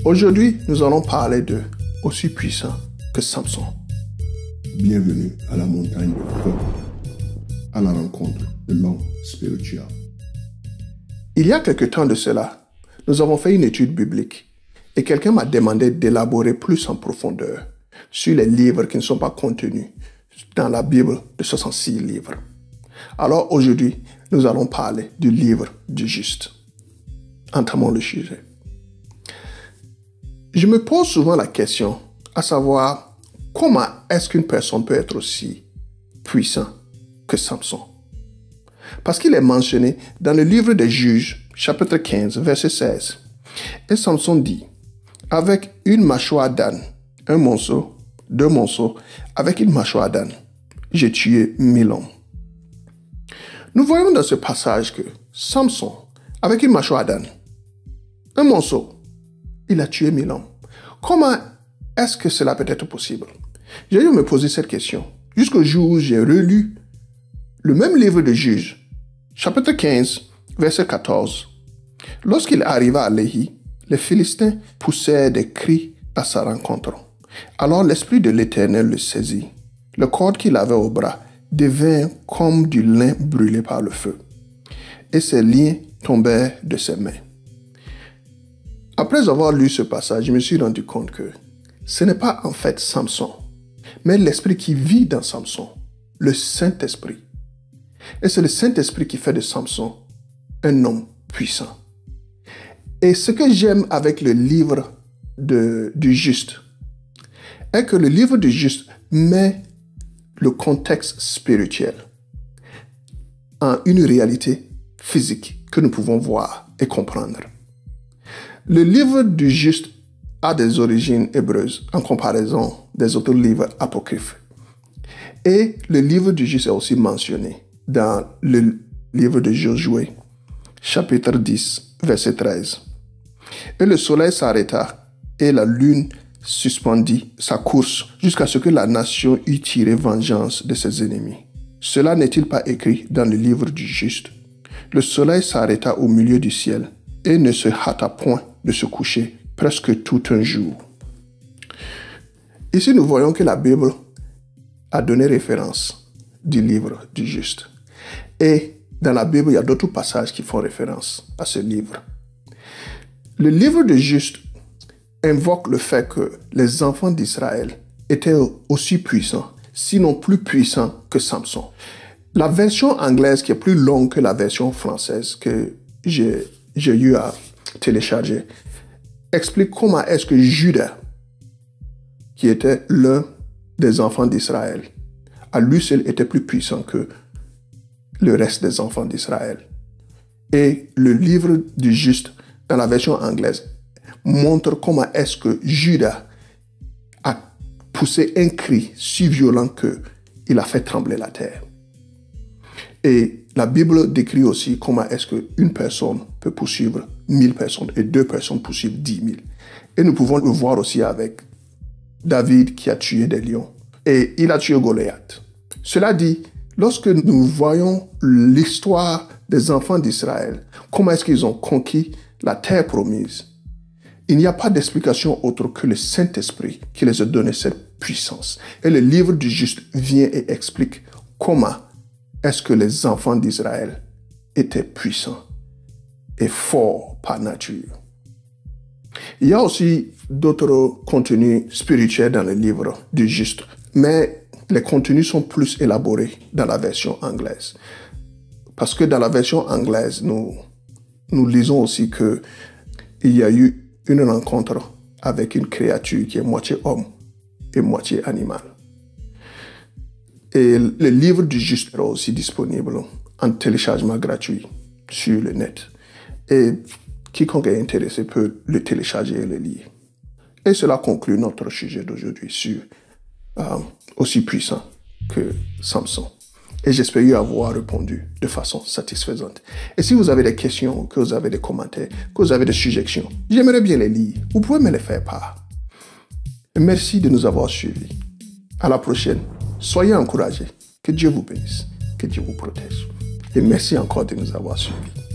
Aujourd'hui, nous allons parler de aussi puissant que Samson. Bienvenue à la montagne de feu, à la rencontre de l'homme spirituel. Il y a quelque temps de cela, nous avons fait une étude biblique et quelqu'un m'a demandé d'élaborer plus en profondeur sur les livres qui ne sont pas contenus dans la Bible de 66 livres. Alors aujourd'hui, nous allons parler du livre du juste. Entamons le sujet. Je me pose souvent la question, à savoir, comment est-ce qu'une personne peut être aussi puissant que Samson? Parce qu'il est mentionné dans le livre des Juges, chapitre 15, verset 16. Et Samson dit, avec une mâchoire d'âne, un monceau, 2 monceaux, avec une mâchoire d'âne, j'ai tué 1000 hommes. Nous voyons dans ce passage que Samson, avec une mâchoire d'âne, un monceau, il a tué 1000 hommes. Comment est-ce que cela peut être possible? J'ai dû me poser cette question jusqu'au jour où j'ai relu le même livre de Juges, chapitre 15, verset 14. Lorsqu'il arriva à Léhi, les Philistins poussèrent des cris à sa rencontre. Alors l'Esprit de l'Éternel le saisit. Le corps qu'il avait au bras devint comme du lin brûlé par le feu, et ses liens tombèrent de ses mains. Après avoir lu ce passage, je me suis rendu compte que ce n'est pas en fait Samson, mais l'esprit qui vit dans Samson, le Saint-Esprit. Et c'est le Saint-Esprit qui fait de Samson un homme puissant. Et ce que j'aime avec le livre du juste est que le livre du juste met le contexte spirituel en une réalité physique que nous pouvons voir et comprendre. Le livre du juste a des origines hébreues en comparaison des autres livres apocryphes. Et le livre du juste est aussi mentionné dans le livre de Josué, chapitre 10, verset 13. Et le soleil s'arrêta et la lune suspendit sa course jusqu'à ce que la nation eût tiré vengeance de ses ennemis. Cela n'est-il pas écrit dans le livre du juste? Le soleil s'arrêta au milieu du ciel et ne se hâta point de se coucher presque tout un jour. Ici, nous voyons que la Bible a donné référence du livre du juste. Et dans la Bible, il y a d'autres passages qui font référence à ce livre. Le livre du juste invoque le fait que les enfants d'Israël étaient aussi puissants, sinon plus puissants que Samson. La version anglaise, qui est plus longue que la version française que j'ai eu à télécharger, explique comment est-ce que Judas, qui était l'un des enfants d'Israël, à lui seul était plus puissant que le reste des enfants d'Israël. Et le livre du juste, dans la version anglaise, montre comment est-ce que Judas a poussé un cri si violent qu'il a fait trembler la terre. Et la Bible décrit aussi comment est-ce qu'une personne peut poursuivre 1000 personnes et 2 personnes poursuivent 10 000. Et nous pouvons le voir aussi avec David qui a tué des lions. Et il a tué Goliath. Cela dit, lorsque nous voyons l'histoire des enfants d'Israël, comment est-ce qu'ils ont conquis la terre promise, il n'y a pas d'explication autre que le Saint-Esprit qui les a donné cette puissance. Et le livre du juste vient et explique comment est-ce que les enfants d'Israël étaient puissants et forts par nature. Il y a aussi d'autres contenus spirituels dans le livre du juste, mais les contenus sont plus élaborés dans la version anglaise. Parce que dans la version anglaise, nous lisons aussi qu'il y a eu une rencontre avec une créature qui est moitié homme et moitié animal. Et le livre du juste est aussi disponible en téléchargement gratuit sur le net. Et quiconque est intéressé peut le télécharger et le lire. Et cela conclut notre sujet d'aujourd'hui sur aussi puissant que Samson. Et j'espère avoir répondu de façon satisfaisante. Et si vous avez des questions, que vous avez des commentaires, que vous avez des suggestions, j'aimerais bien les lire. Vous pouvez me les faire part. Et merci de nous avoir suivis. À la prochaine. Soyez encouragés. Que Dieu vous bénisse. Que Dieu vous protège. Et merci encore de nous avoir suivis.